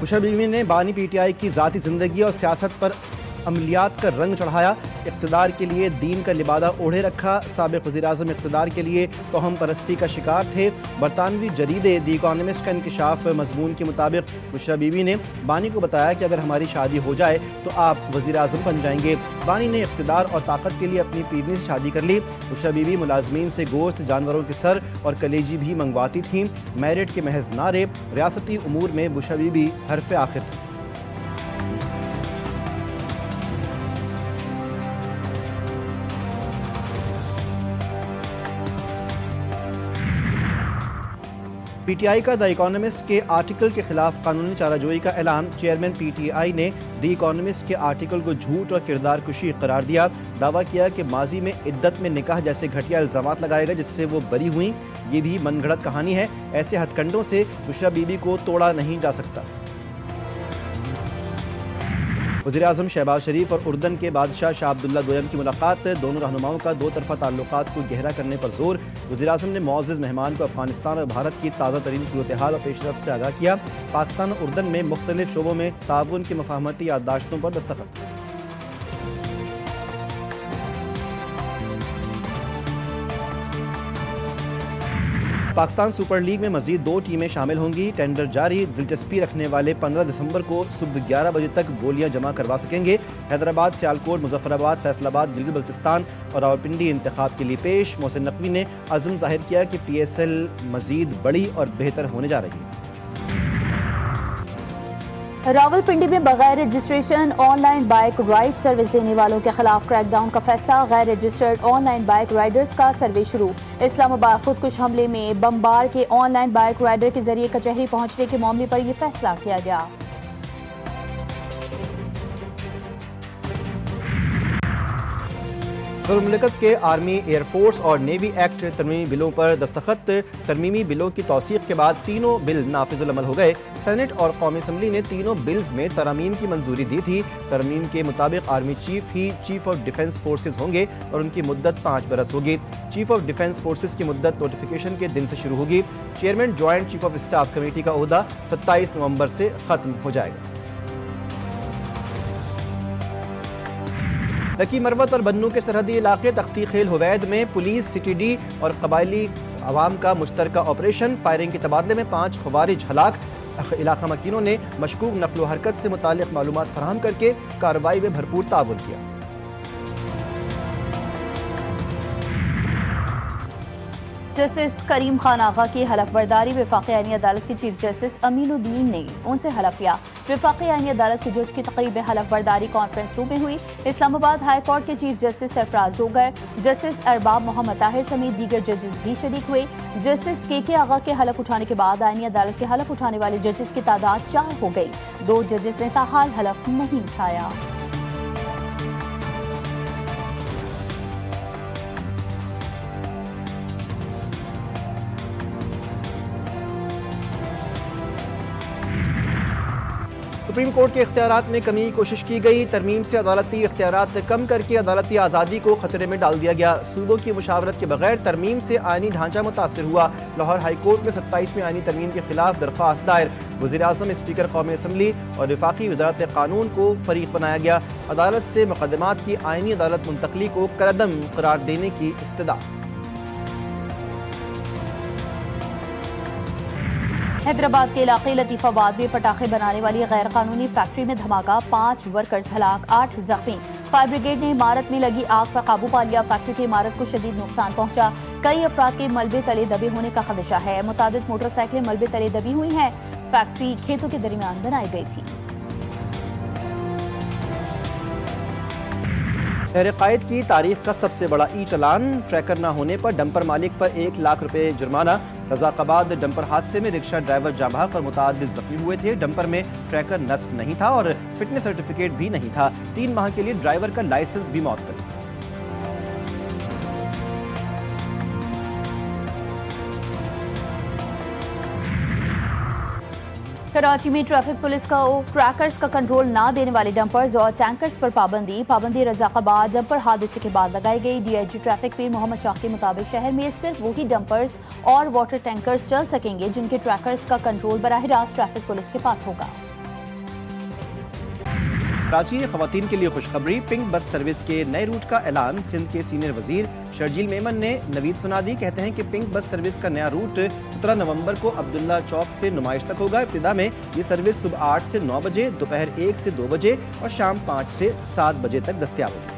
बुशरा बीवी ने बानी पीटीआई की ज़ाती ज़िंदगी और सियासत पर अमलियात का रंग चढ़ाया। इक़्तिदार के लिए दीन का लिबादा ओढ़े रखा। साबिक़ वज़ीर-ए-आज़म इक़्तिदार के लिए तोहम परस्ती का शिकार थे। बरतानवी जरीदे दी इकॉनमिस्ट का इंकशाफ मजमून के मुताबिक बुशरा बीवी ने बानी को बताया कि अगर हमारी शादी हो जाए तो आप वज़ीर-ए-आज़म बन जाएंगे। बानी ने इक़्तिदार और ताकत के लिए अपनी पीरनी से शादी कर ली। बुशरा बीवी मुलाजमीन से गोश्त, जानवरों के सर और कलेजी भी मंगवाती थीं। मैरिट के महज नारे रियासती उमूर में बुशरा बीवी हरफ आखिर थी। पीटीआई का द इकॉनमिस्ट के आर्टिकल के खिलाफ कानूनी चाराजोई का ऐलान। चेयरमैन पीटीआई ने द इकॉनमिस्ट के आर्टिकल को झूठ और किरदार कुशी करार दिया। दावा किया कि माजी में इद्दत में निकाह जैसे घटिया इल्जामात लगाए गए जिससे वो बरी हुई। ये भी मनगढ़ंत कहानी है। ऐसे हथकंडों से बुशरा बीबी को तोड़ा नहीं जा सकता। वज़ीर-ए-आज़म शहबाज शरीफ और उर्दन के बादशाह शाह अब्दुल्ला दोयम की मुलाकात। दोनों रहनुमाओं का दो तरफ़ा ताल्लुकात को गहरा करने पर जोर। वज़ीर-ए-आज़म ने मुअज़्ज़ज़ मेहमान को अफ़गानिस्तान और भारत की ताज़ा तरीन सूरत हाल और पेशरफ्त से आगाह किया। पाकिस्तान और उर्दन में मुख्तलिफ शोबों में ताउन की मफ़ाहमती याददाश्तों पर दस्तखत। पाकिस्तान सुपर लीग में मजीद 2 टीमें शामिल होंगी। टेंडर जारी। दिलचस्पी रखने वाले 15 दिसंबर को सुबह 11 बजे तक बोलियां जमा करवा सकेंगे। हैदराबाद, सियालकोट, मुजफ्फराबाद, फैसलाबाद, गिलगित बल्तिस्तान और रावलपिंडी इंतखाब के लिए पेश। मोहसिन नकवी ने अज़्म जाहिर किया कि PSL मजीद बड़ी और बेहतर होने जा रही है। रावलपिंडी में बगैर registration online bike ride service देने वालों के खिलाफ क्रैकडाउन का फैसला। गैर रजिस्टर्ड ऑनलाइन बाइक राइडर्स का सर्वे शुरू। इस्लामाबाद खुदकुश हमले में बमबार के ऑनलाइन बाइक राइडर के जरिए कचहरी पहुंचने के मामले पर यह फैसला किया गया। मुमलिकत के आर्मी, एयरफोर्स और नेवी एक्ट तरमीमी बिलों पर दस्तखत। तरमीमी बिलों की तौसीक के बाद तीनों बिल नाफिजुल अमल हो गए। सेनेट और कौमी असम्बली ने तीनों बिल्स में तरमीम की मंजूरी दी थी। तरमीम के मुताबिक army chief he chief of defence forces होंगे और उनकी मुद्दत 5 बरस होगी। चीफ ऑफ डिफेंस फोर्सेज की मुद्दत नोटिफिकेशन के दिन से शुरू होगी। Chairman joint chief of staff committee का ओहदा 27 नवंबर से खत्म हो जाएगा। लकी मरवत और बन्नू के सरहदी इलाके तख्ती खेल हुवैद में पुलिस, CTD और कबायली अवाम का मुश्तरका ऑपरेशन। फायरिंग के तबादले में 5 खवारिज हलाक। इलाका मकीनों ने मशकूक नकलो हरकत से मुताल्लिक मालूमात फराहम करके कार्रवाई में भरपूर ताउन किया। जस्टिस करीम खान आगा की हलफ बर्दारी वफाकी आईनी अदालत के चीफ जस्टिस अमीनुद्दीन ने उनसे हलफ लिया। वफाकी आईनी अदालत के जज की तकरीब हलफ बर्दारी कॉन्फ्रेंस रूम में हुई। इस्लामाबाद हाई कोर्ट के chief justice Sarfaraz Dogar, justice Arbab Mohammad Tahir समेत दीगर जजेस भी शरीक हुए। जस्टिस KK आगा के हलफ उठाने के बाद आईनी अदालत के हलफ उठाने वाले जजेस की तादाद 4 हो गई। 2 जजेस ने ताहाल हलफ नहीं उठाया। सुप्रीम कोर्ट के इख्तियारात में कमी की कोशिश की गई। तरमीम से अदालती इख्तियारात कम करके अदालती आज़ादी को खतरे में डाल दिया गया। सूबों की मुशावरत के बगैर तरमीम से आईनी ढांचा मुतासिर हुआ। लाहौर हाई कोर्ट में 27वीं आईनी तरमीम के खिलाफ दरख्वास्त दायर। वज़ीर-ए-आज़म, स्पीकर कौमी असम्बली और वफाकी वज़ारत कानून को फरीक बनाया गया। अदालत से मुकदमात की आईनी अदालत मुंतकली को करदम करार देने की इस्तदा। हैदराबाद के इलाके लतीफ़ाबाद में पटाखे बनाने वाली गैर कानूनी फैक्ट्री में धमाका। 5 वर्कर्स हलाक, 8 जख्मी। फायर ब्रिगेड ने इमारत में लगी आग पर काबू पा लिया। फैक्ट्री की इमारत को शदीद नुकसान पहुंचा। कई अफराद के मलबे तले दबे होने का खदशा है। मुतादिद मोटरसाइकिलें मलबे तले दबी हुई हैं। फैक्ट्री खेतों के दरमियान बनाई गई थी। तहरीक़ायद की तारीख का सबसे बड़ा चालान। ट्रैकर न होने पर डंपर मालिक पर 1 लाख रुपए जुर्माना। रज़ाक़ाबाद डंपर हादसे में रिक्शा ड्राइवर जाँ बहक और मुतादिद जख्मी हुए थे। डंपर में ट्रैकर नस्ब नहीं था और फिटनेस सर्टिफिकेट भी नहीं था। 3 माह के लिए ड्राइवर का लाइसेंस भी मअतल। कराची में ट्रैफिक पुलिस का ट्रैकर्स का कंट्रोल ना देने वाले डंपर्स और टैंकर्स पर पाबंदी रज़ाक़ाबाद डंपर हादसे के बाद लगाई गई। DIG ट्रैफिक पीर मोहम्मद शाह के मुताबिक शहर में सिर्फ वही डंपर्स और वाटर टैंकर्स चल सकेंगे जिनके ट्रैकर्स का कंट्रोल बराह रास्त ट्रैफिक पुलिस के पास होगा। कराची खवातीन के लिए खुशखबरी, पिंक बस सर्विस के नए रूट का ऐलान सिंध के सीनियर वजीर शर्जील मेमन ने नवीद सुना दी। कहते हैं कि पिंक बस सर्विस का नया रूट 17 नवंबर को अब्दुल्ला चौक से नुमाइश तक होगा। इब्तिदा में ये सर्विस सुबह 8 से 9 बजे, दोपहर 1 से 2 बजे और शाम 5 से 7 बजे तक दस्तयाब होगी।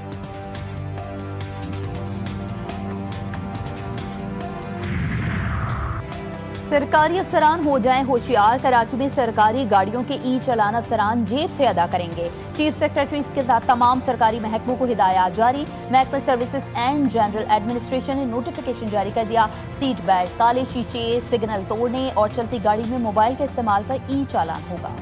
सरकारी अफसरान हो जाएं होशियार, कराची में सरकारी गाड़ियों के ई चालान अफसरान जेब से अदा करेंगे। चीफ सेक्रेटरी के साथ तमाम सरकारी महकमों को हिदायत जारी। महकमा सर्विसेज एंड जनरल एडमिनिस्ट्रेशन ने नोटिफिकेशन जारी कर दिया। सीट बेल्ट, काले शीशे, सिग्नल तोड़ने और चलती गाड़ी में मोबाइल के इस्तेमाल पर ई चालान होगा।